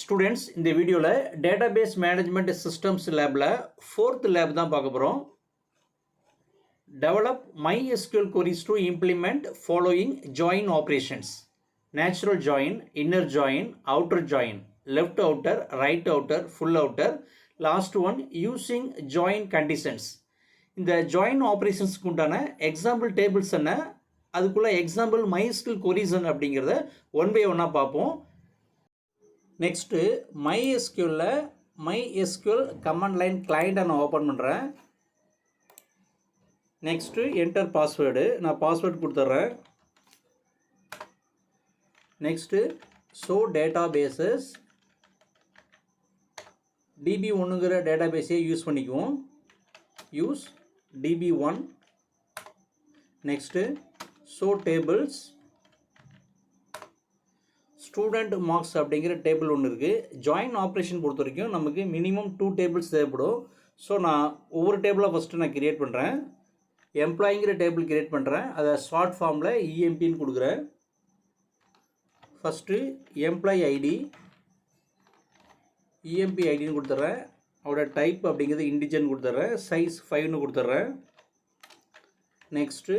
Students, இந்த வீடியோவில் database management systems லேபில் 4th லேப் தான் பார்க்க போகிறோம். Develop MySQL queries to implement following join operations: natural join, inner join, outer join, left outer, right outer, full outer, last one using join conditions. இந்த join ஆப்ரேஷன்ஸ்க்கு உண்டான example tables என்ன, அதுக்குள்ள example MySQL queries என்ன அப்படிங்கிறத one by ஒன்னாக பார்ப்போம். Next MySQL command line கிளைண்ட்டை நான் ஓப்பன் பண்ணுறேன். நெக்ஸ்ட்டு என்டர் பாஸ்வேர்டு, நான் பாஸ்வேர்டு கொடுத்துட்றேன். நெக்ஸ்ட்டு ஷோ டேட்டா பேசஸ், DB1ங்கிற டேட்டா பேஸையே யூஸ் பண்ணிக்குவோம். Use DB1. Next show tables, student marks அப்படிங்கிற டேபிள் ஒன்று இருக்குது. ஜாயின் ஆப்ரேஷன் பொறுத்த வரைக்கும் நமக்கு மினிமம் 2 டேபிள்ஸ் தேவைப்படும். ஸோ நான் ஒவ்வொரு டேபிளாக ஃபஸ்ட்டு நான் கிரியேட் பண்ணுறேன். எம்ப்ளாயிங்கிற டேபிள் கிரியேட் பண்ணுறேன். அதை ஷார்ட் ஃபார்மில் EMPன்னு கொடுக்குறேன். ஃபஸ்ட்டு எம்ப்ளாயி ஐடி, EMP ஐடின்னு கொடுத்துட்றேன். அவரோட டைப் அப்படிங்கிறது இன்டிஜர்னு கொடுத்துட்றேன். சைஸ் 5ன்னு கொடுத்துட்றேன். Next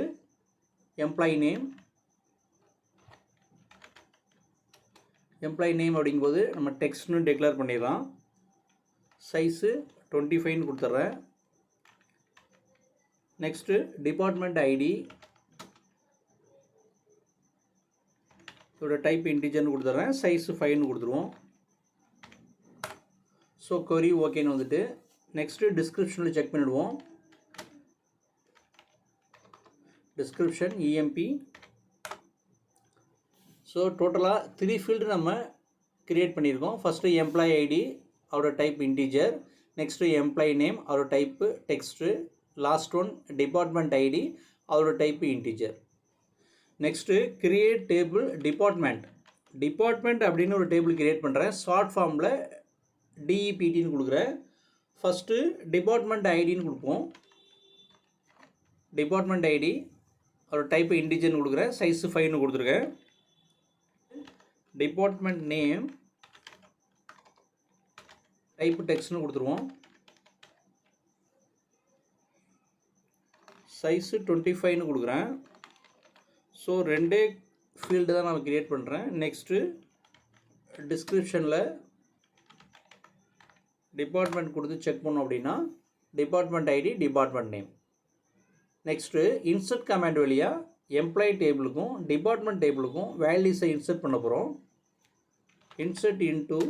employee name, employee name அப்படிங்கும்போது நம்ம டெக்ஸ்ட்னு டிக்ளேர் பண்ணிடலாம். சைஸு 25ன்னு கொடுத்துட்றேன். நெக்ஸ்ட்டு டிபார்ட்மெண்ட் ஐடி, இதோட டைப் இன்டிஜர்னு கொடுத்துட்றேன். சைஸு 5ன்னு கொடுத்துருவோம். ஸோ கொரி ஓகேன்னு வந்துட்டு நெக்ஸ்ட்டு டிஸ்கிரிப்ஷனில் செக் பண்ணிவிடுவோம். Description EMP. ஸோ டோட்டலாக 3 ஃபீல்டு நம்ம க்ரியேட் பண்ணியிருக்கோம். ஃபஸ்ட்டு எம்ப்ளாயி ஐடி, அவரோட type integer. Next employee name, அவரோட type text. Last one department ID, அவரோட type integer. Next create table department. Department அப்படின்னு ஒரு டேபிள் கிரியேட் பண்ணுறேன். ஷார்ட் ஃபார்மில் DEPTன்னு கொடுக்குறேன். ஃபஸ்ட்டு டிபார்ட்மெண்ட் ஐடின்னு கொடுப்போம். டிபார்ட்மெண்ட் ஐடி, அவரோட டைப்பு இன்டீஜர்னு கொடுக்குறேன். சைஸு 5ன்னு கொடுத்துருக்கேன். டிபார்ட்மெண்ட் நேம், டைப்பு டெக்ஸ்ட்னு கொடுத்துருவோம். சைஸு 25ன்னு கொடுக்குறேன். ஸோ 2 ஃபீல்டு தான் நான் க்ரியேட் பண்ணுறேன். நெக்ஸ்ட்டு டிஸ்கிரிப்ஷனில் டிபார்ட்மெண்ட் கொடுத்து செக் பண்ணோம் அப்படின்னா department ID, department name. Next insert command வழியாக எம்ப்ளாயி டேபிளுக்கும் டிபார்ட்மெண்ட் டேபிளுக்கும் வேல்யூஸை இன்சர்ட் பண்ண போகிறோம். Insert into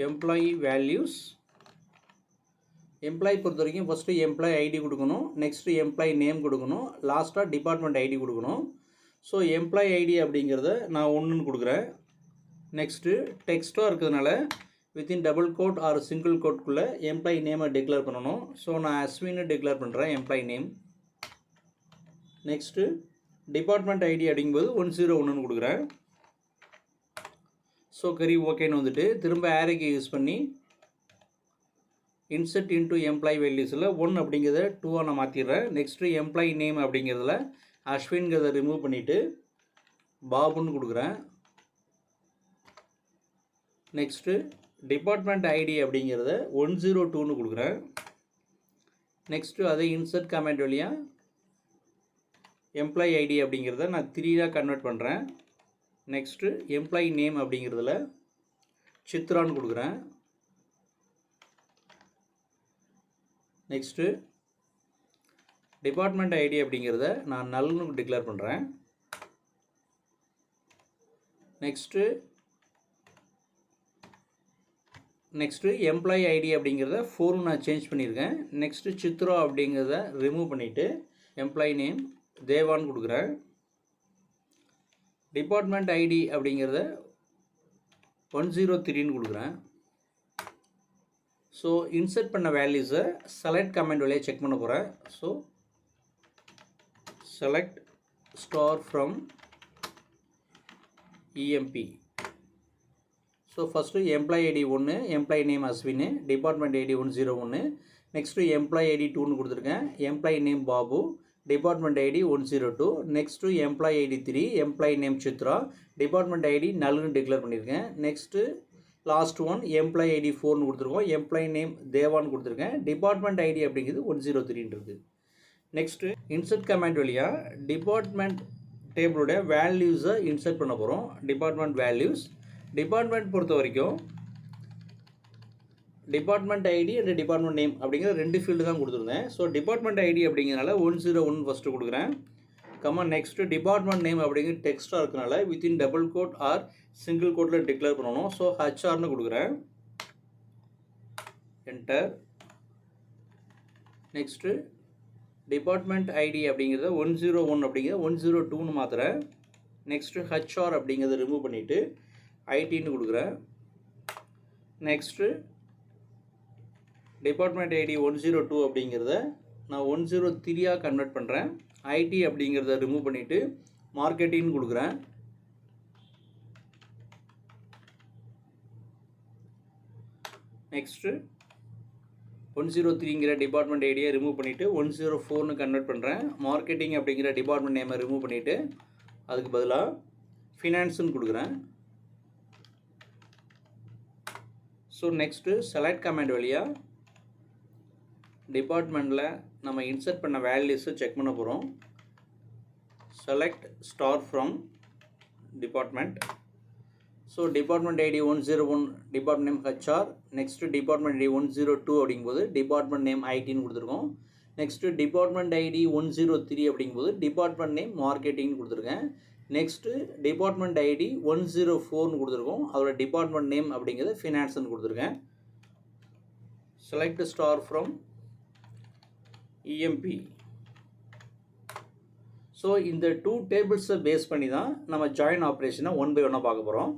employee values. Employee பொறுத்த வரைக்கும் ஃபஸ்ட்டு எம்ப்ளாயி ஐடி கொடுக்கணும். நெக்ஸ்ட்டு எம்ப்ளாயி நேம் கொடுக்கணும். லாஸ்ட்டாக டிபார்ட்மெண்ட் ஐடி கொடுக்கணும். ஸோ எம்ப்ளாயி ஐடி அப்படிங்கிறத நான் 1ன்னு கொடுக்குறேன். நெக்ஸ்ட்டு டெக்ஸ்ட்டாக இருக்கிறதுனால within double quote or single கோட்குள்ளே எம்ப்ளாயி நேமை டிக்ளேர் பண்ணணும். ஸோ நான் அஸ்வின்னு டிக்ளேர் பண்ணுறேன், employee name. Next department ID அப்படிங்கும்போது 101ன்னு கொடுக்குறேன். ஸோ கரி ஓகேன்னு வந்துட்டு திரும்ப ஆரேக்கு யூஸ் பண்ணி இன்சர்ட் இன்டு எம்ப்ளாயி வேல்யூஸில் 1 அப்படிங்கிறத 2ஆக நான் மாற்றிடுறேன். நெக்ஸ்ட்டு எம்ப்ளாயி நேம் அப்படிங்கிறதுல அஸ்வின்கிறத ரிமூவ் பண்ணிவிட்டு பாபுன்னு கொடுக்குறேன். நெக்ஸ்ட்டு டிபார்ட்மெண்ட் ஐடி அப்படிங்கிறத 102ன்னு கொடுக்குறேன். நெக்ஸ்ட்டு அதை இன்சர்ட் கமெண்ட் வழியாக எம்ப்ளாயி ஐடி அப்படிங்கிறத நான் 3ஆக கன்வெர்ட் பண்ணுறேன். நெக்ஸ்ட்டு எம்ப்ளாயி நேம் அப்படிங்கிறதுல சித்ரான்னு கொடுக்குறேன். நெக்ஸ்ட்டு டிபார்ட்மெண்ட் ஐடி அப்படிங்கிறத நான் நல்னு டிக்ளேர் பண்ணுறேன். நெக்ஸ்ட்டு எம்ப்ளாயி ஐடி அப்படிங்கிறத 4 நான் சேஞ்ச் பண்ணியிருக்கேன். நெக்ஸ்ட்டு சித்ரா அப்படிங்கிறத ரிமூவ் பண்ணிவிட்டு எம்ப்ளாயி நேம் தேவான்னு கொடுக்குறேன். டிபார்ட்மெண்ட் ஐடி அப்படிங்கிறத 103ன்னு கொடுக்குறேன். ஸோ இன்சர்ட் பண்ண வேல்யூஸை செலக்ட் கமெண்ட் வழியாக செக் பண்ண போகிறேன். So select star from EMP. So first employee ID 1, employee name Ashwin, department ID 101. Next employee ID 2ன்னு கொடுத்துருக்கேன். Employee name Babu, department ID 102, next to employee ID 3, employee name Chitra, department ID null declare பண்ணியிருக்கேன். next last one employee ID 4 கொடுத்துருக்கோம், employee name தேவான்னு கொடுத்துருக்கேன், department ID அப்படிங்கிறது 103 இருக்கு. next insert command வழியா department டேபிளோட வேல்யூஸை insert பண்ண போகிறோம். டிபார்ட்மெண்ட் வேல்யூஸ், டிபார்ட்மெண்ட் பொறுத்த வரைக்கும் department ID and department name அப்படிங்கிற ரெண்டு ஃபீல்டு தான் கொடுத்துருந்தேன். ஸோ டிபார்ட்மெண்ட் ஐடி அப்படிங்கிறனால 101 ஃபஸ்ட்டு கொடுக்குறேன். நெக்ஸ்ட்டு டிபார்ட்மெண்ட் நேம் அப்படிங்கிற டெக்ஸ்ட்டாக இருக்கனால within double quote or single கோட்டில் டிக்ளேர் பண்ணணும். ஸோ ஹச்ஆர்னு கொடுக்குறேன், என்டர். நெக்ஸ்ட்டு டிபார்ட்மெண்ட் ஐடி அப்படிங்கிறத 101 அப்படிங்கிறத 102ன்னு மாற்றுறேன். நெக்ஸ்ட்டு ஹச்ஆர் அப்படிங்கிறத ரிமூவ் பண்ணிவிட்டு ஐடின்னு கொடுக்குறேன். நெக்ஸ்ட்டு டிபார்ட்மெண்ட் ஐடி 102 அப்படிங்கிறத நான் 103 கன்வெர்ட் பண்ணுறேன். ஐடி அப்படிங்கிறத ரிமூவ் பண்ணிவிட்டு மார்க்கெட்டிங்னு கொடுக்குறேன். நெக்ஸ்ட்டு 103ங்கிற டிபார்ட்மெண்ட் ஐடியை ரிமூவ் பண்ணிவிட்டு 104ன்னு கன்வெர்ட் பண்ணுறேன். மார்க்கெட்டிங் அப்படிங்கிற டிபார்ட்மெண்ட் நேமை ரிமூவ் பண்ணிவிட்டு அதுக்கு பதிலாக ஃபினான்ஸுன்னு கொடுக்குறேன். ஸோ நெக்ஸ்ட்டு செலக்ட் கமாண்ட் வழியாக டிபார்ட்மெண்ட்டில் நம்ம இன்சர்ட் பண்ண வேல்யூஸை செக் பண்ண போகிறோம். Select star from department. So department ID 101 department name HR. Next department ID 102 அப்படிங்கும்போது டிபார்ட்மெண்ட் நேம் ஐடின்னு கொடுத்துருக்கோம். நெக்ஸ்ட்டு டிபார்ட்மெண்ட் ஐடி 103 அப்படிங்கும்போது டிபார்ட்மெண்ட் நேம் மார்க்கெட்டிங்னு கொடுத்துருக்கேன். நெக்ஸ்ட்டு டிபார்ட்மெண்ட் ஐடி 104ன்னு கொடுத்துருக்கோம், அதோட டிபார்ட்மெண்ட் நேம் அப்படிங்கிறது ஃபினான்ஸ்னு கொடுத்துருக்கேன். Select star from இஎம்பி. ஸோ இந்த 2 டேபிள்ஸை பேஸ் பண்ணி தான் நம்ம ஜாயின் ஆப்ரேஷனை 1 by 1 பார்க்க போகிறோம்.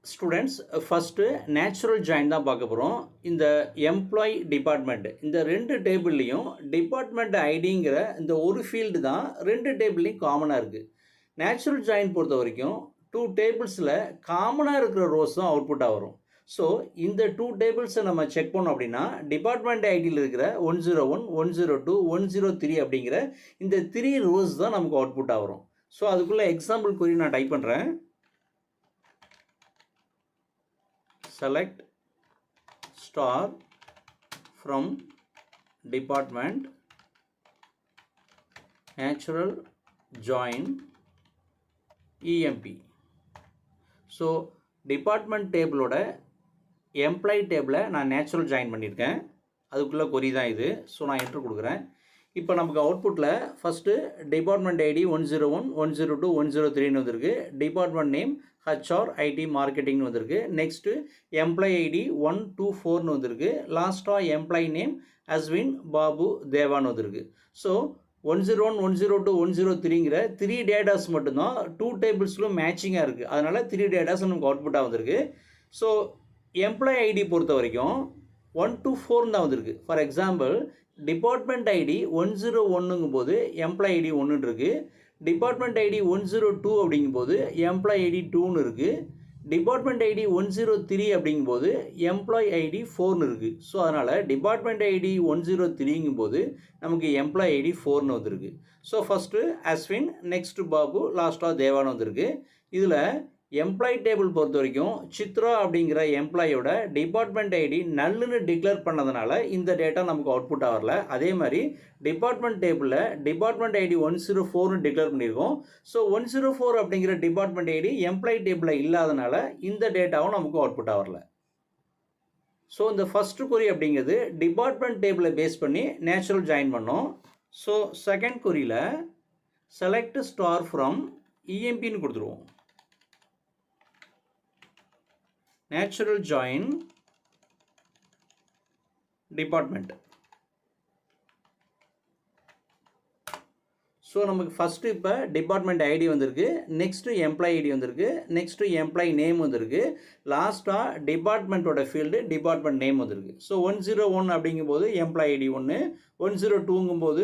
ஸ்டூடெண்ட்ஸ், ஃபஸ்ட்டு நேச்சுரல் ஜாயின் தான் பார்க்க போகிறோம். இந்த எம்ப்ளாய் டிபார்ட்மெண்ட் இந்த 2 டேபிள்லேயும் டிபார்ட்மெண்ட் ஐடிங்கிற இந்த ஒரு ஃபீல்டு தான் 2 டேபிள்லேயும் காமனாக இருக்குது. நேச்சுரல் ஜாயின் பொறுத்த வரைக்கும் 2 டேபிள்ஸில் காமனாக இருக்கிற ரோஸ் தான் அவுட்புட்டாக வரும். ஸோ இந்த 2 டேபிள்ஸை நம்ம செக் பண்ணோம் அப்படின்னா டிபார்ட்மெண்ட் ஐடியில் இருக்கிற 101, 102, 103 அப்படிங்கிற இந்த 3 ரோஸ் தான் நமக்கு அவுட்புட்டாக வரும். ஸோ அதுக்குள்ளே எக்ஸாம்பிள் குறி நான் டைப் பண்ணுறேன். select star from department natural join EMP. So department டேபிளோட எம்ப்ளாயி டேபிளை நான் நேச்சுரல் ஜாயின் பண்ணியிருக்கேன், அதுக்குள்ளே கொரி தான் இது. ஸோ நான் என்ட்ரு கொடுக்குறேன். இப்போ நமக்கு அவுட்புட்டில் ஃபஸ்ட்டு டிபார்ட்மெண்ட் ஐடி 101, 102, 103ன்னு வந்திருக்கு. டிபார்ட்மெண்ட் நேம் ஹச்ஆர் ஐடி மார்க்கெட்டிங்னு வந்திருக்கு. நெக்ஸ்ட்டு எம்ப்ளாயி ஐடி 124ன்னு வந்திருக்கு. லாஸ்ட்டாக எம்ப்ளாயி நேம் அஸ்வின் பாபு தேவான்னு வந்திருக்கு. ஸோ 101, 102, 103ங்கிற 3 டேட்டாஸ் மட்டும்தான் 2 டேபிள்ஸ்லும் மேட்சிங்காக இருக்குது. அதனால் 3 டேட்டாஸ் நமக்கு அவுட்புட்டாக வந்திருக்கு. ஸோ எம்ப்ளாயி ஐடி பொறுத்த வரைக்கும் 1 to 4 தான் வந்திருக்கு. ஃபார் எக்ஸாம்பிள் டிபார்ட்மெண்ட் ஐடி 101ங்கும் போது எம்ப்ளாயி ஐடி 1 இருக்குது. டிபார்ட்மெண்ட் ஐடி 102 அப்படிங்கும்போது எம்ப்ளாயி ஐடி 2ன்னு இருக்குது. டிபார்ட்மெண்ட் ஐடி 103 அப்படிங்கும்போது எம்ப்ளாயி ஐடி 4ன்னு இருக்குது. ஸோ அதனால் டிபார்ட்மெண்ட் ஐடி 103ங்கும் போது நமக்கு எம்ப்ளாயி ஐடி 4ன்னு வந்திருக்கு. So first Ashwin, next Babu, லாஸ்ட்டாக தேவான்னு வந்திருக்கு. இதில் எம்ப்ளாயி டேபிள் பொறுத்த வரைக்கும் சித்ரா அப்படிங்கிற எம்ப்ளாயோட டிபார்ட்மெண்ட் ஐடி நல்லுன்னு டிக்ளேர் பண்ணதுனால இந்த டேட்டா நமக்கு அவுட்புட் ஆகல. அதே மாதிரி டிபார்ட்மெண்ட் டேபிளில் டிபார்ட்மெண்ட் ஐடி 104ன்னு டிக்ளேர் பண்ணியிருக்கோம். ஸோ 104 அப்படிங்கிற டிபார்ட்மெண்ட் ஐடி எம்ப்ளாயி டேபிளில் இல்லாதனால இந்த டேட்டாவும் நமக்கு அவுட்புட் ஆகல. ஸோ இந்த ஃபஸ்ட்டு கொரி அப்படிங்கிறது டிபார்ட்மெண்ட் டேபிளை பேஸ் பண்ணி நேச்சுரல் ஜாயின் பண்ணோம். ஸோ செகண்ட் கொரியில் செலக்ட் ஸ்டார் ஃப்ரம் இஎம்பின்னு கொடுத்துருவோம். Natural join department. ஸோ நமக்கு ஃபஸ்ட்டு இப்போ டிபார்ட்மெண்ட் ஐடி வந்திருக்கு, நெக்ஸ்ட்டு எம்ப்ளாயி ஐடி வந்திருக்கு, நெக்ஸ்ட்டு எம்ப்ளாயி நேம் வந்திருக்கு, லாஸ்ட்டாக டிபார்ட்மெண்ட்டோட ஃபீல்டு டிபார்ட்மெண்ட் நேம் வந்திருக்கு. ஸோ 101 அப்படிங்கும்போது எம்ப்ளாயி ஐடி 1, 102ங்கும்போது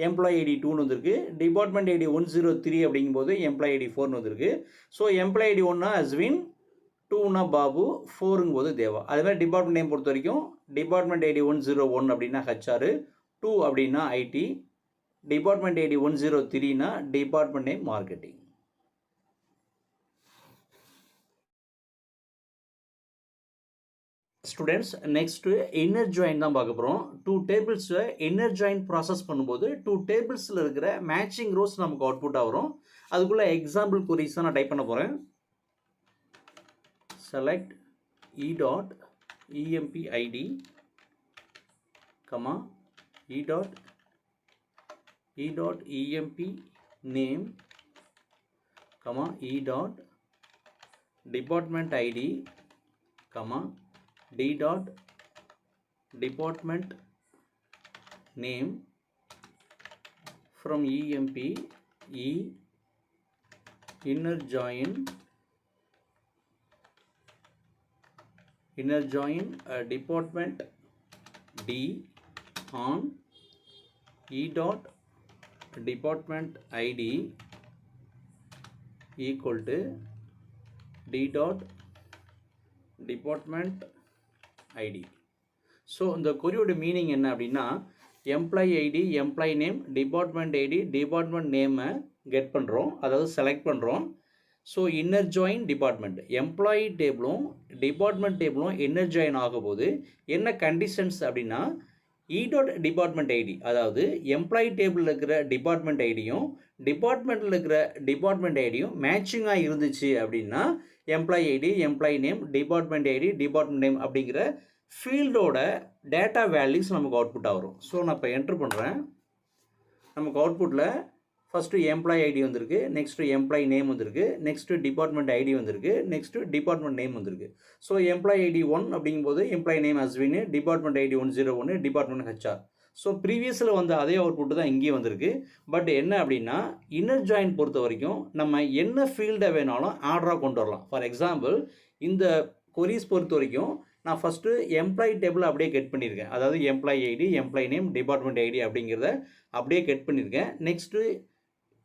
எம்ப்ளாயி ஐடி 2ன்னு வந்திருக்கு. டிபார்ட்மெண்ட் ஐடி 103 அப்படிங்கும்போது எம்ப்ளாயி ஐடி 4ன்னு வந்திருக்கு. ஸோ எம்ப்ளாயி ஐடி 1 அஸ்வின், 2னா பாபு, 4ங்கும் போது தேவா. அதே மாதிரி டிபார்ட்மெண்ட் நேம் பொறுத்த வரைக்கும் டிபார்ட்மெண்ட் ஐடி 101 அப்படின்னா ஹெச்ஆர், 2 அப்படின்னா ஐடி, டிபார்ட்மெண்ட் ஐடி 103னா department name marketing. Students next inner join தான் பார்க்க போகிறோம். 2 டேபிள்ஸை இன்னர் ஜாயின் ப்ராசஸ் பண்ணும்போது 2 டேபிள்ஸில் இருக்கிற மேட்சிங் ரோஸ் நமக்கு அவுட்புட்டாக வரும். அதுக்குள்ளே எக்ஸாம்பிள் கொரிஸ் தான் நான் டைப் பண்ண போகிறேன். select e.emp id, e.emp name, e.department id, d.department name from emp e inner join department d on e.department id equal to d.department id. So இந்த கொரியோட மீனிங் என்ன அப்படின்னா, employee ID, employee name, department ID, department நேமை get பண்ணுறோம், அதாவது select பண்ணுறோம். So inner join department, employee டேபிளும் department டேபிளும் இன்னர் ஜாயின் ஆகும்போது என்ன கண்டிஷன்ஸ் அப்படின்னா, e.department ஐடி, அதாவது எம்ப்ளாயி டேபிளில் இருக்கிற டிபார்ட்மெண்ட் ஐடியும் டிபார்ட்மெண்ட்டில் இருக்கிற டிபார்ட்மெண்ட் ஐடியும் மேட்சிங்காக இருந்துச்சு அப்படின்னா employee ID, employee name, department ID, department name அப்படிங்கிற ஃபீல்டோட டேட்டா வேல்யூஸ் நமக்கு அவுட்புட்டாக வரும். ஸோ நான் இப்போ என்ட்ரு பண்ணுறேன். நமக்கு அவுட்புட்டில் ஃபஸ்ட்டு எம்ப்ளாயி ஐடி வந்திருக்கு, நெக்ஸ்ட்டு எம்ப்ளாயி நேம் வந்திருக்கு, நெக்ஸ்ட்டு டிபார்ட்மெண்ட் ஐடி வந்திருக்கு, நெக்ஸ்ட்டு டிபார்ட்மெண்ட் நேம் வந்திருக்கு. ஸோ எம்ப்ளாயி ஐடி 1 அப்படிங்கும்போது employee name Ashwin, department ID 101, department HR. So ப்ரீவியஸில் வந்த அதே அவுட்புட்டு தான் இங்கேயும் வந்திருக்கு. பட் என்ன அப்படின்னா, இன்னர் ஜாயின் பொறுத்த வரைக்கும் நம்ம என்ன ஃபீல்டை வேணாலும் ஆர்டராக கொண்டு வரலாம். ஃபார் எக்ஸாம்பிள் இந்த கொரிஸ் பொறுத்த வரைக்கும் நான் ஃபஸ்ட்டு எம்ப்ளாயி டேபிள் அப்படியே கெட் பண்ணியிருக்கேன். அதாவது employee ID, employee name, department ID அப்படிங்கிறத அப்படியே கெட் பண்ணியிருக்கேன். நெக்ஸ்ட்டு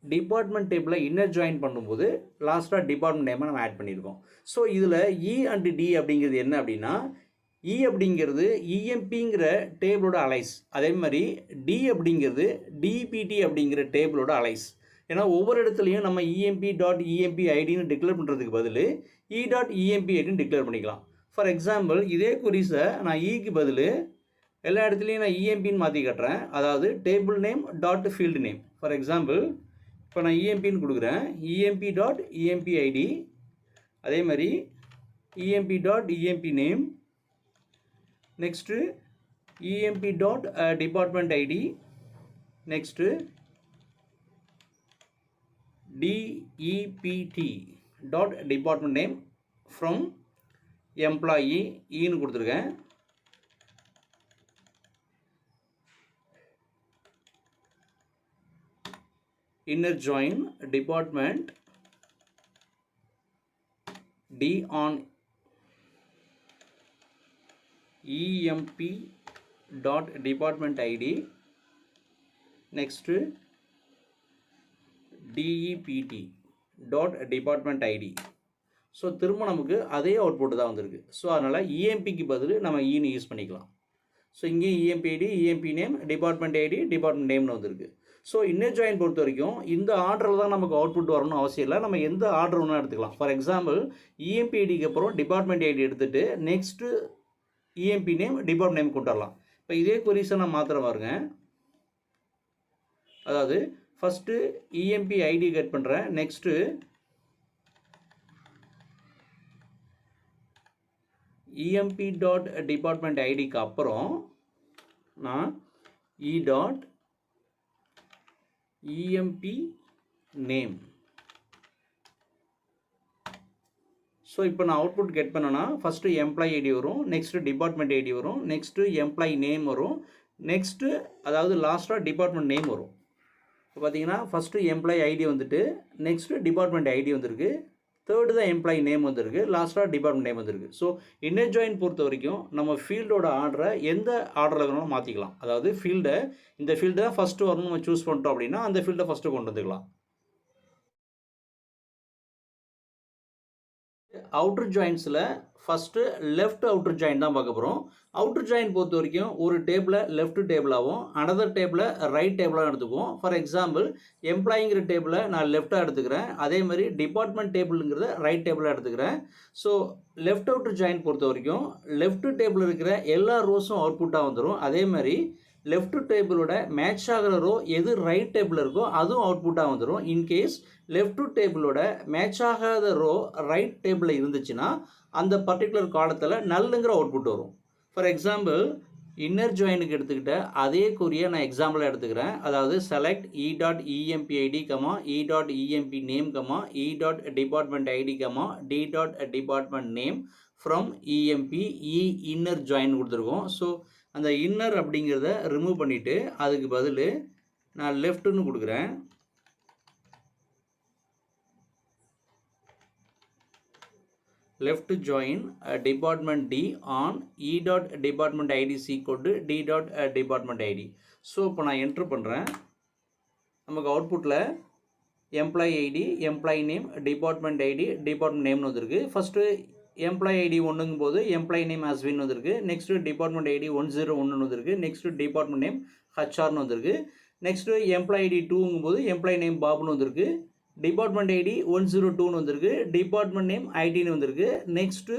டிபார்ட்மெண்ட் டேபிளில் இன்னர் ஜாயின் பண்ணும்போது லாஸ்ட்டாக டிபார்ட்மெண்ட் நேமை நம்ம ஆட் பண்ணியிருக்கோம். ஸோ இதில் இ அண்ட் டி அப்படிங்கிறது என்ன அப்படின்னா, இ அப்படிங்கிறது இஎம்பிங்கிற டேபிளோட அலைஸ், அதே மாதிரி டி அப்படிங்கிறது டிபிடி அப்படிங்கிற டேபிளோட அலைஸ். ஏன்னா ஒவ்வொரு இடத்துலையும் நம்ம emp.emp ஐடின்னு டிக்ளேர் பண்ணுறதுக்கு பதில் e.emp ஐடின்னு டிக்ளேர் பண்ணிக்கலாம். ஃபார் எக்ஸாம்பிள் இதே கொரிஸை நான் இக்கு பதில் எல்லா இடத்துலையும் நான் இஎம்பின்னு மாற்றி கட்டுறேன். அதாவது table name dot field name. For example இப்போ நான் இஎம்பின்னு கொடுக்குறேன், emp.emp ஐடி, அதே மாதிரி emp.emp name, next emp.department ID, next dept.department name from employee ஈன்னு கொடுத்துருக்கேன். Inner join department D on emp.department ID, next dept.department ID. So திரும்ப நமக்கு அதே அவுட்புட் தான் வந்திருக்கு. ஸோ அதனால் இஎம்பிக்கு பதில் நம்ம ஈன்னு யூஸ் பண்ணிக்கலாம். ஸோ இங்கேயும் EMP ID, EMP name, department ID, department நேம்னு வந்திருக்கு. ஸோ இன்னர் ஜாயின் பொறுத்த வரைக்கும் இந்த ஆர்டரில் தான் நமக்கு அவுட்புட் வரணும்னு அவசியம் இல்லை. நம்ம எந்த ஆர்டர் ஒன்றா எடுத்துக்கலாம். ஃபார் எக்ஸாம்பிள் இஎம்பி ஐடிக்கு அப்புறம் டிபார்ட்மெண்ட் ஐடி எடுத்துகிட்டு நெக்ஸ்ட்டு இஎம்பி நேம், டிபார்ட்மெண்ட் நேம் கொண்டு வரலாம். இப்போ இதே கொரிஸை நான் மாத்திரம் பாருங்க. அதாவது ஃபஸ்ட்டு இஎம்பி ஐடி கட் பண்ணுறேன், நெக்ஸ்ட்டு emp.department ஐடிக்கு அப்புறம் நான் e.emp நேம். ஸோ இப்போ நான் அவுட்புட் கெட் பண்ணேன்னா ஃபஸ்ட்டு எம்ப்ளாயி ஐடி வரும், நெக்ஸ்ட்டு டிபார்ட்மெண்ட் ஐடி வரும், நெக்ஸ்ட்டு எம்ப்ளாயி நேம் வரும், நெக்ஸ்ட்டு அதாவது லாஸ்ட்டாக டிபார்ட்மெண்ட் நேம் வரும். இப்போ பார்த்தீங்கன்னா ஃபஸ்ட்டு எம்ப்ளாயி ஐடி வந்துட்டு, நெக்ஸ்ட்டு டிபார்ட்மெண்ட் ஐடி வந்திருக்கு, தேர்டு தான் எம்ப்ளாயி நேம் வந்திருக்கு, லாஸ்ட்டாக டிபார்ட்மெண்ட் நேம் வந்திருக்கு. ஸோ இன்னர் ஜாயின் பொறுத்த வரைக்கும் நம்ம ஃபீல்டோட ஆர்டரை எந்த ஆர்டரில் வேணாலும் மாற்றிக்கலாம். அதாவது ஃபீல்டை இந்த ஃபீல்டு தான் ஃபஸ்ட்டு வரணும் நம்ம சூஸ் பண்ணிட்டோம் அப்படின்னா அந்த ஃபீல்டை ஃபஸ்ட்டு கொண்டு வந்துக்கலாம். அவுட்டர் ஜாயின்ஸில் ஃபஸ்ட்டு லெஃப்ட் அவுட்டர் ஜாயின் தான் பார்க்க போகிறோம். அவுட்டர் ஜாயின் பொறுத்த வரைக்கும் ஒரு டேபிளை லெஃப்ட் டேபிளாகவும் அனதர் டேபிளை ரைட் டேபிளாக எடுத்துக்குவோம். ஃபார் எக்ஸாம்பிள் எம்ப்ளாயிங்கிற டேபிளை நான் லெஃப்டாக எடுத்துக்கிறேன், அதே மாதிரி டிபார்ட்மெண்ட் டேபிளுங்கிறத ரைட் டேபிளாக எடுத்துக்கிறேன். ஸோ லெஃப்ட் அவுட்டர் ஜாயின் பொறுத்த வரைக்கும் லெஃப்ட் டேபிள் இருக்கிற எல்லா ரோஸும் அவுட்புட்டாக வந்துடும். அதே மாதிரி லெஃப்ட் டேபிளோட மேட்ச் ஆகிற ரோ எது ரைட் டேபிள் இருக்கோ அதுவும் அவுட்புட்டாக வந்துடும். இன்கேஸ் லெஃப்ட் டேபிளோட மேட்ச் ஆகாத ரோ ரைட் டேபிளில் இருந்துச்சுன்னா அந்த பர்டிகுலர் காலத்தில் நல்லுங்கிற அவுட்புட் வரும். ஃபார் எக்ஸாம்பிள் இன்னர் ஜாயினுக்கு எடுத்துக்கிட்ட அதே குறியை நான் எக்ஸாம்பிளாக எடுத்துக்கிறேன். அதாவது select e.empid, e.emp name, e.department id, d.department name from emp e inner join கொடுத்துருக்கோம். ஸோ அந்த இன்னர் அப்படிங்கிறத ரிமூவ் பண்ணிவிட்டு அதுக்கு பதில் நான் லெஃப்ட்டுன்னு கொடுக்குறேன். left join department D on e.department id is equal to d.department id. So இப்போ நான் என்ட்ரு பண்ணுறேன். நமக்கு அவுட்புட்டில் employee ID, employee name, department ID, department நேம்னு வந்துருக்கு. ஃபஸ்ட்டு எம்ப்ளாயி ஐடி ஒன்றுங்கும் போது எம்ப்ளாயி நேம் அஸ்வின் வந்திருக்கு. நெக்ஸ்ட்டு டிபார்ட்மெண்ட் ஐடி 101 வந்திருக்கு. நெக்ஸ்ட்டு டிபார்ட்மெண்ட் நேம் ஹச்ஆர்னு வந்திருக்கு. நெக்ஸ்ட்டு எம்ப்ளாயி ஐடி 2ங்கும் போது எம்ப்ளாயி நேம் பாபுன்னு வந்திருக்கு. டிபார்ட்மெண்ட் ஐடி 102ன்னு வந்திருக்கு. டிபார்ட்மெண்ட் நேம் ஐடின்னு வந்திருக்கு. நெக்ஸ்ட்டு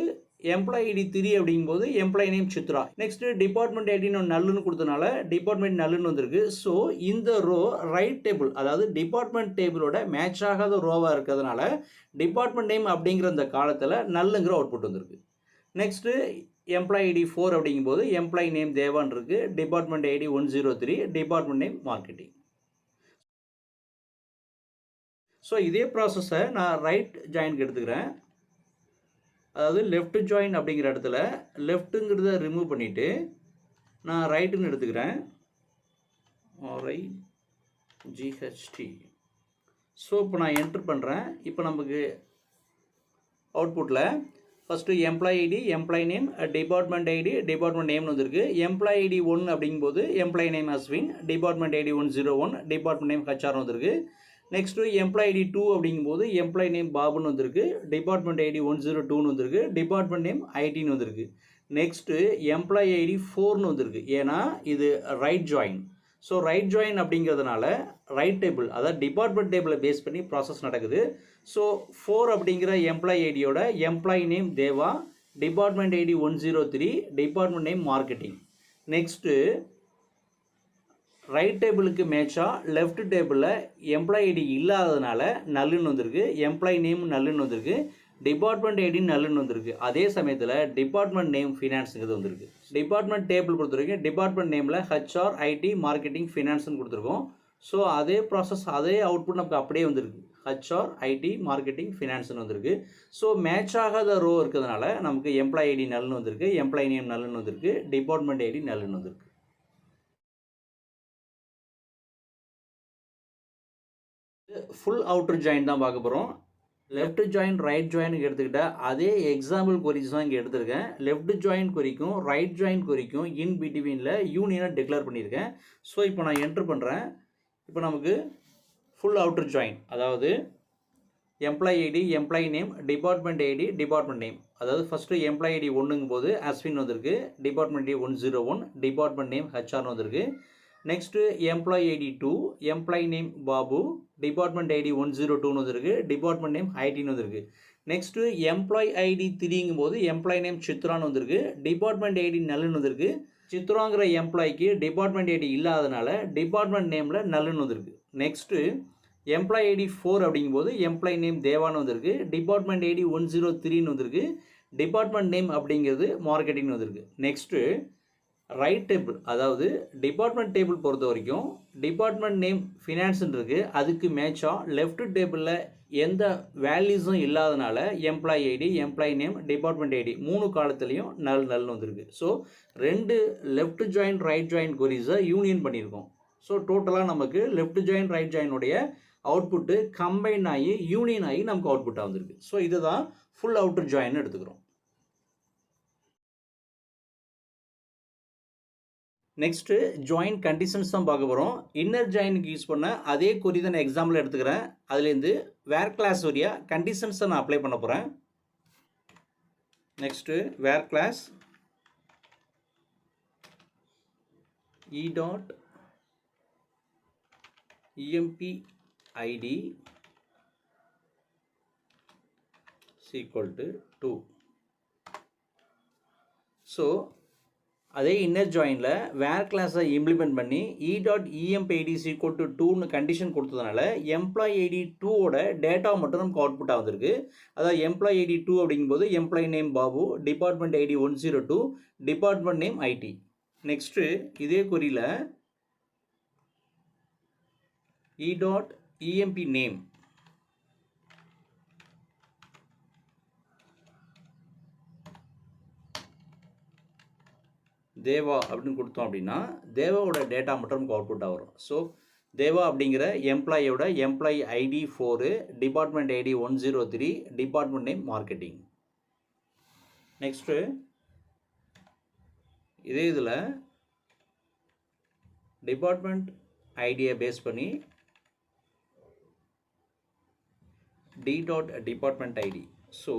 எம்ப்ளாயி ஐடி 3 அப்படிங்கும்போது employee name Chitra. Next department ஐடின்னு நல்லுன்னு கொடுத்தனால டிபார்ட்மெண்ட் நல்லுன்னு வந்திருக்கு. ஸோ இந்த ரோ ரைட் டேபிள், அதாவது டிபார்ட்மெண்ட் டேபிளோட மேட்ச் ஆகாத ரோவாக இருக்கிறதுனால டிபார்ட்மெண்ட் நேம் அப்படிங்கிற அந்த காலத்தில் நல்லுங்கிற அவுட்புட் வந்திருக்கு. நெக்ஸ்ட்டு எம்ப்ளாயி ஐடி 4 அப்படிங்கும்போது எம்ப்ளாயி நேம் தேவான் இருக்குது. Department ID 103, department name marketing. So இதே ப்ராசஸை நான் ரைட் ஜாயின்க்கு எடுத்துக்கிறேன். அதாவது லெஃப்ட் ஜாயின் அப்படிங்கிற இடத்துல லெஃப்ட்டுங்கிறத ரிமூவ் பண்ணிவிட்டு நான் ரைட்டுன்னு எடுத்துக்கிறேன். RIGHT. ஸோ இப்போ நான் என்ட்ரு பண்ணுறேன். இப்போ நமக்கு அவுட்புட்டில் first employee ID, employee name, department ID, department நேம்னு வந்திருக்கு. எம்ப்ளாயி ஐடி 1 அப்படிங்கும்போது employee name Ashwin, department ID 101, department name ஹச்ஆர்னு வந்திருக்கு. நெக்ஸ்ட்டு எம்ப்ளாயி ஐடி 2 அப்படிங்கும்போது எம்ப்ளாயி நேம் பாபுன்னு வந்திருக்கு. டிபார்ட்மெண்ட் ஐடி 102ன்னு வந்திருக்கு. டிபார்ட்மெண்ட் நேம் ஐடின்னு வந்திருக்கு. நெக்ஸ்ட்டு எம்ப்ளாயி ஐடி 4ன்னு வந்திருக்கு. ஏன்னா இது right join. So right join அப்படிங்கிறதுனால ரைட் டேபிள், அதாவது டிபார்ட்மெண்ட் டேபிளை பேஸ் பண்ணி ப்ராசஸ் நடக்குது. ஸோ 4 அப்படிங்கிற எம்ப்ளாயி ஐடியோட employee name Deva, department ID 103, department name marketing. Next right டேபிளுக்கு மேட்சாக லெஃப்ட் டேபிளில் எம்ப்ளாயி ஐடி இல்லாததுனால நல்லுன்னு வந்திருக்கு. எம்ப்ளாயி நேம் நல்லுன்னு வந்திருக்கு. டிபார்ட்மெண்ட் ஐடி நல்லுன்னு வந்திருக்கு. அதே சமயத்தில் டிபார்ட்மெண்ட் நேம் ஃபினான்ஸுங்கிறது வந்திருக்கு. டிபார்ட்மெண்ட் டேபிள் பொறுத்த வரைக்கும் டிபார்ட்மெண்ட் நேமில் ஹச்ஆர், ஐடி, மார்க்கெட்டிங், ஃபினான்ஸ்னு கொடுத்துருக்கோம். ஸோ அதே ப்ராசஸ், அதே அவுட்புட் நமக்கு அப்படியே வந்திருக்கு. ஹச்ஆர், ஐடி, மார்க்கெட்டிங், ஃபினான்ஸ்னு வந்திருக்கு. ஸோ மேட்ச் ஆகாத ரோ இருக்கிறதுனால நமக்கு எம்ப்ளாயி ஐடி நல்லுன்னு வந்திருக்கு, எம்ப்ளாயி நேம் நல்லுன்னு வந்திருக்கு, டிபார்ட்மெண்ட் ஐடி நல்லுன்னு வந்திருக்கு. ஃபுல் அவுட்டர் ஜாயின் தான் பார்க்க போகிறோம். லெஃப்ட் ஜாயின், ரைட் ஜாயினுக்கு எடுத்துக்கிட்டால் அதே எக்ஸாம்பிள் கொரிஸ் தான் இங்கே எடுத்திருக்கேன். லெஃப்ட் ஜாயின் குறிக்கும் ரைட் ஜாயின் குறிக்கும் இன் பிட்வீனில் யூனியனை டிக்ளேர் பண்ணியிருக்கேன். ஸோ இப்போ நான் என்ட்ரு பண்ணுறேன். இப்போ நமக்கு ஃபுல் அவுட்டர் ஜாயின், அதாவது employee ID, employee name, department ID, department name. அதாவது ஃபஸ்ட்டு எம்ப்ளாயி ஐடி 1ங்கும் போது அஸ்வின் வந்திருக்கு. டிபார்ட்மெண்ட் ஐடி 101, டிபார்ட்மெண்ட் நேம் ஹச்ஆர்னு வந்திருக்கு. Next employee ID 2, employee name Babu, department ID 102ன்னு வந்திருக்கு. டிபார்ட்மெண்ட் நேம் ஐடின்னு வந்திருக்கு. நெக்ஸ்ட்டு எம்ப்ளாயி ஐடி 3ங்கும் போது எம்ப்ளாயி நேம் சித்ரான்னு வந்திருக்கு. டிபார்ட்மெண்ட் ஐடி நல்லுன்னு வந்திருக்கு. சித்ராங்கிற எம்ப்ளாய்க்கு டிபார்ட்மெண்ட் ஐடி இல்லாதனால டிபார்ட்மெண்ட் நேமில் நல்லுன்னு வந்திருக்கு. நெக்ஸ்ட்டு எம்ப்ளாயி ஐடி 4 அப்படிங்கும்போது எம்ப்ளாயி நேம் தேவான்னு வந்திருக்கு. டிபார்ட்மெண்ட் ஐடி 103ன்னு வந்திருக்கு. டிபார்ட்மெண்ட் நேம் அப்படிங்கிறது மார்க்கெட்டிங்னு வந்திருக்கு. நெக்ஸ்ட்டு ரைட் டேபிள், அதாவது டிபார்ட்மெண்ட் டேபிள் பொறுத்த வரைக்கும் டிபார்ட்மெண்ட் நேம் ஃபினான்ஸ்ன்னு இருக்குது. அதுக்கு மேட்சாக லெஃப்ட் டேபிளில் எந்த வேல்யூஸும் இல்லாதனால employee ID, employee name, department ID 3 காலத்துலேயும் நல்லுன்னு வந்திருக்கு. So 2 left join, right join கொரிஸை யூனியன் பண்ணியிருக்கோம். ஸோ டோட்டலாக நமக்கு லெஃப்ட் ஜாயின், ரைட் ஜாயினுடைய அவுட்புட்டு கம்பைன் ஆகி யூனியன் ஆகி நமக்கு அவுட்புட்டாக வந்திருக்கு. ஸோ இதுதான் ஃபுல் அவுட்டர் ஜாயின் எடுத்துக்கிறோம். நெக்ஸ்ட்டு ஜாயின் கண்டிஷன்ஸ் தான் பார்க்க போகிறோம். இன்னர் ஜாயினுக்கு யூஸ் பண்ண அதே கொரி தான் நான் எக்ஸாம்பிள் எடுத்துக்கிறேன். அதுலேருந்து வேர் கிளாஸ் வழியாக கண்டிஷன்ஸை நான் அப்ளை பண்ண போகிறேன். Next where clause e dot emp id is equal to 2. So அதே இன்னர் ஜாயினில் வேர் கிளாஸை இம்ப்ளிமெண்ட் பண்ணி e dot emp id is equal to 2ன்னு கண்டிஷன் கொடுத்ததுனால எம்ப்ளாயி ஐடி 2ஓட டேட்டா மட்டும் நமக்கு அவுட்புட்டாக வந்திருக்கு. அதாவது எம்ப்ளாயி ஐடி 2 அப்படிங்கும்போது employee name Babu, department ID 102, department name ID. Next இதே குறியில் e dot emp name Deva அப்படின்னு கொடுத்தோம் அப்படின்னா தேவாவோட டேட்டா மட்டும் நமக்கு அவுட்புட்டாக வரும். ஸோ தேவா அப்படிங்கிற எம்ப்ளாயோட employee ID 4, department ID 103, department name marketing. Next இதே இதில் டிபார்ட்மெண்ட் ஐடியை பேஸ் பண்ணி D dot department ID. So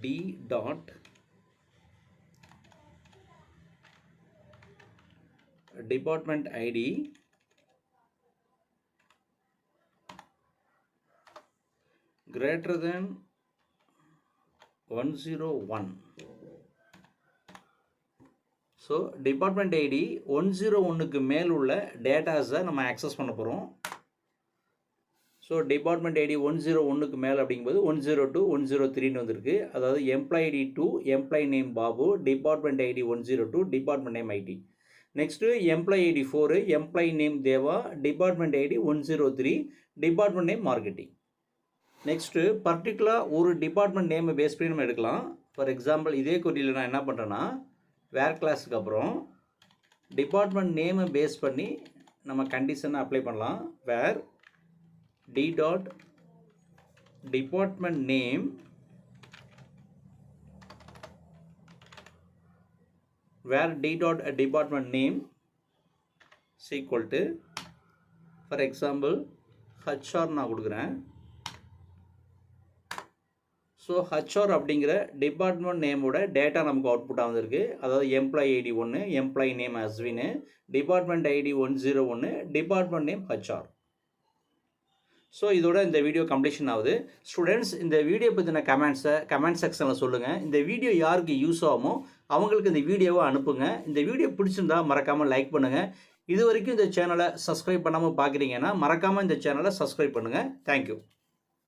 D dot department ID greater than 101. So department ID 101க்கு மேல் உள்ள டேட்டாஸை நம்ம ஆக்சஸ் பண்ண போகிறோம். ஸோ டிபார்ட்மெண்ட் ஐடி 101க்கு மேல் அப்படிங்கும்போது 102, 103ன்னு வந்திருக்கு. அதாவது employee ID 2, employee name Babu, department ID 102, department name ID. Next employee ID 4, employee name Deva, department ID 103, department name marketing. Next particular ஒரு டிபார்ட்மெண்ட் நேமை பேஸ் பண்ணி நம்ம எடுக்கலாம். ஃபார் எக்ஸாம்பிள் இதே கொரியில் நான் என்ன பண்ணுறேன்னா வேர் கிளாஸுக்கு அப்புறம் டிபார்ட்மெண்ட் நேமை பேஸ் பண்ணி நம்ம கண்டிஷனை அப்ளை பண்ணலாம். Where D dot department name where d dot department name is equal to, for example HR நான் கொடுக்குறேன். ஸோ HR அப்படிங்கிற டிபார்ட்மெண்ட் நேமோட டேட்டா நமக்கு அவுட்புட்டாக வந்திருக்கு. அதாவது employee ID 1, employee name Ashwin, department ID 101, department name HR. So இதோட இந்த வீடியோ கம்ப்ளீஷன் ஆகுது. ஸ்டூடெண்ட்ஸ், இந்த வீடியோ பற்றின கமெண்ட் செக்ஷனில் சொல்லுங்கள். இந்த வீடியோ யாருக்கு யூஸ் ஆகுமோ அவங்களுக்கு இந்த வீடியோவை அனுப்புங்க. இந்த வீடியோ பிடிச்சிருந்தா மறக்காமல் லைக் பண்ணுங்கள். இது வரைக்கும் இந்த சேனலை சப்ஸ்கிரைப் பண்ணாமல் பார்க்குறீங்கன்னா மறக்காமல் இந்த சேனலை சப்ஸ்கிரைப் பண்ணுங்கள். தேங்க்யூ.